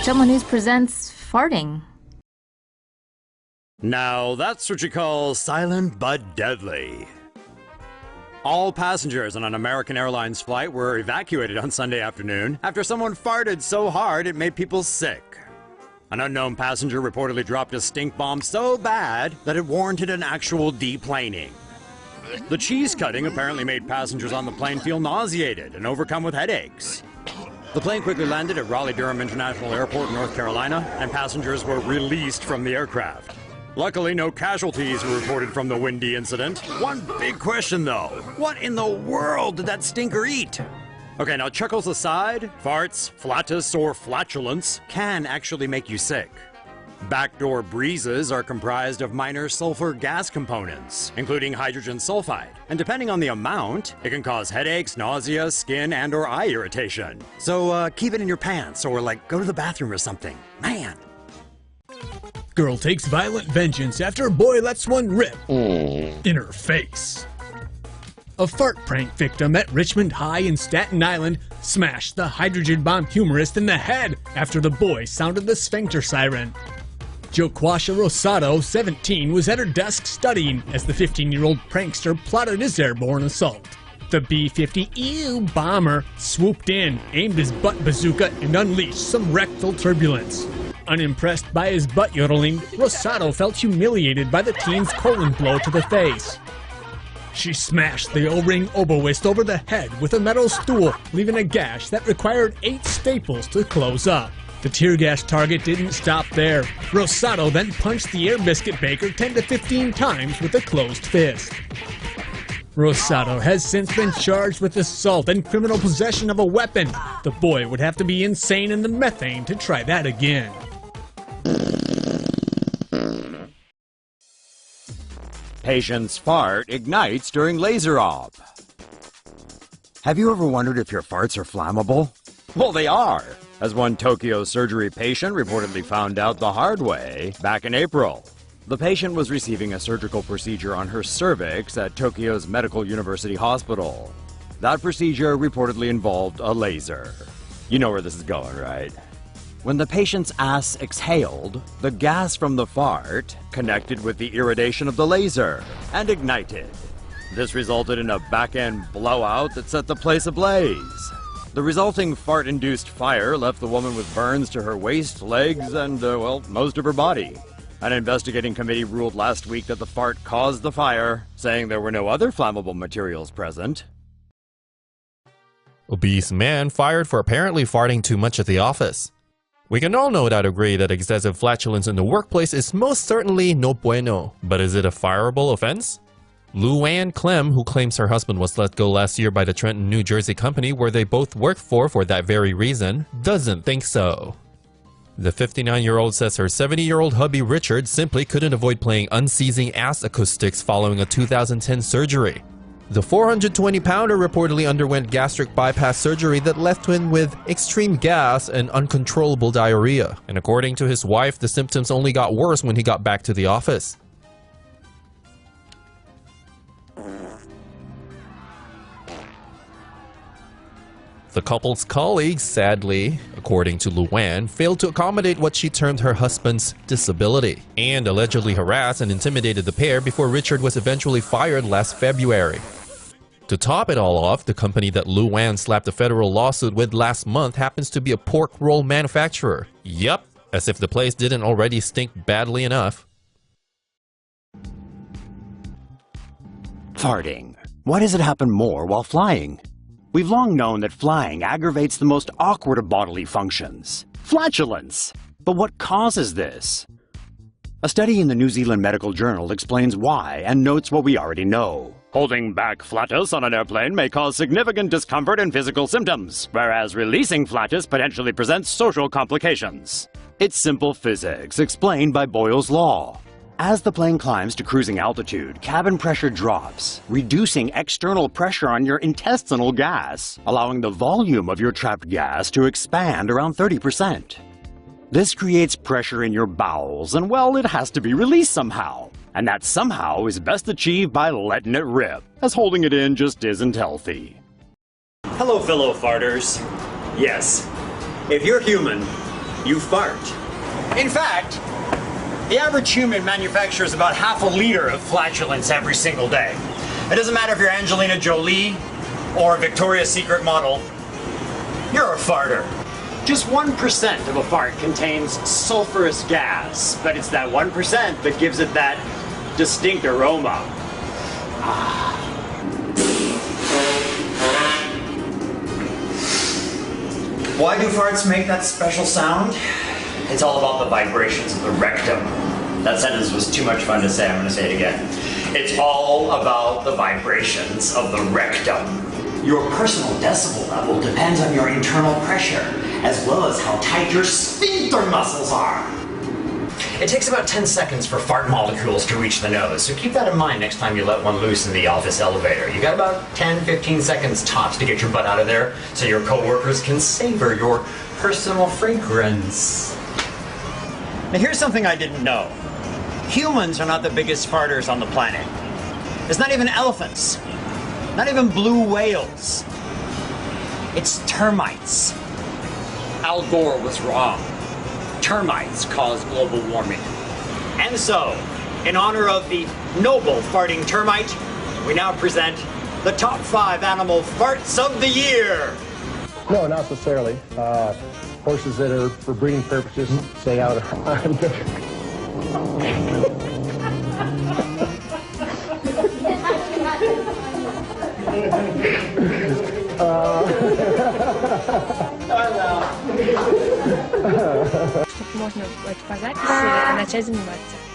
TomoNews presents farting. Now that's what you call silent but deadly. All passengers on an American Airlines flight were evacuated on Sunday afternoon after someone farted so hard it made people sick. An unknown passenger reportedly dropped a stink bomb so bad that it warranted an actual deplaning. The cheese cutting apparently made passengers on the plane feel nauseated and overcome with headaches. The plane quickly landed at Raleigh-Durham International Airport, North Carolina, and passengers were released from the aircraft. Luckily, no casualties were reported from the windy incident. One big question, though. What in the world did that stinker eat? Okay, now chuckles aside, farts, flatus, or flatulence can actually make you sick. Backdoor breezes are comprised of minor sulfur gas components, including hydrogen sulfide. And depending on the amount, it can cause headaches, nausea, skin, and/or eye irritation. So keep it in your pants or, go to the bathroom or something. Man. Girl takes violent vengeance after a boy lets one rip in her face. A fart prank victim at Richmond High in Staten Island smashed the hydrogen bomb humorist in the head after the boy sounded the sphincter siren. Joquasha Rosado, 17, was at her desk studying as the 15-year-old prankster plotted his airborne assault. The B-50 bomber swooped in, aimed his butt bazooka, and unleashed some rectal turbulence. Unimpressed by his butt yodeling, Rosado felt humiliated by the teen's colon blow to the face. She smashed the O-ring oboist over the head with a metal stool, leaving a gash that required 8 staples to close up. The tear gas target didn't stop there. Rosado then punched the air biscuit baker 10 to 15 times with a closed fist. Rosado has since been charged with assault and criminal possession of a weapon. The boy would have to be insane in the methane to try that again. Patient's fart ignites during laser op. Have you ever wondered if your farts are flammable? Well, they are, as one Tokyo surgery patient reportedly found out the hard way back in April. The patient was receiving a surgical procedure on her cervix at Tokyo's Medical University Hospital. That procedure reportedly involved a laser. You know where this is going, right? When the patient's ass exhaled, the gas from the fart connected with the irradiation of the laser and ignited. This resulted in a back-end blowout that set the place ablaze. The resulting fart-induced fire left the woman with burns to her waist, legs, and, most of her body. An investigating committee ruled last week that the fart caused the fire, saying there were no other flammable materials present. Obese man fired for apparently farting too much at the office. We can all no doubt agree that excessive flatulence in the workplace is most certainly no bueno, but is it a fireable offense? Luann Clem, who claims her husband was let go last year by the Trenton, New Jersey company where they both work for that very reason, doesn't think so. The 59-year-old says her 70-year-old hubby Richard simply couldn't avoid playing unceasing ass acoustics following a 2010 surgery. The 420-pounder reportedly underwent gastric bypass surgery that left him with extreme gas and uncontrollable diarrhea. And according to his wife, the symptoms only got worse when he got back to the office. The couple's colleagues, sadly, according to Luann, failed to accommodate what she termed her husband's disability, and allegedly harassed and intimidated the pair before Richard was eventually fired last February. To top it all off, the company that Luann slapped a federal lawsuit with last month happens to be a pork roll manufacturer. Yup, as if the place didn't already stink badly enough. Farting. Why does it happen more while flying? We've long known that flying aggravates the most awkward of bodily functions, flatulence. But what causes this? A study in the New Zealand Medical Journal explains why and notes what we already know. Holding back flatus on an airplane may cause significant discomfort and physical symptoms, whereas releasing flatus potentially presents social complications. It's simple physics explained by Boyle's law. As the plane climbs to cruising altitude, cabin pressure drops, reducing external pressure on your intestinal gas, allowing the volume of your trapped gas to expand around 30%. This creates pressure in your bowels, and well, it has to be released somehow. And that somehow is best achieved by letting it rip, as holding it in just isn't healthy. Hello, fellow farters. Yes, if you're human, You fart. In fact, the average human manufactures about half a liter of flatulence every single day. It doesn't matter if you're Angelina Jolie or a Victoria's Secret model, you're a farter. Just 1% of a fart contains sulfurous gas, but it's that 1% that gives it that distinct aroma. Why do farts make that special sound? It's all about the vibrations of the rectum. That sentence was too much fun to say, I'm going to say it again. It's all about the vibrations of the rectum. Your personal decibel level depends on your internal pressure, as well as how tight your sphincter muscles are. It takes about 10 seconds for fart molecules to reach the nose, so keep that in mind next time you let one loose in the office elevator. You got about 10-15 seconds tops to get your butt out of there so your coworkers can savor your personal fragrance. Now here's something I didn't know. Humans are not the biggest farters on the planet. It's not even elephants. Not even blue whales. It's termites. Al Gore was wrong. Termites cause global warming. And so, in honor of the noble farting termite, we now present the top 5 animal farts of the year. No, not necessarily. Horses that are for breeding purposes stay out of Чтобы можно сказать и начать заниматься.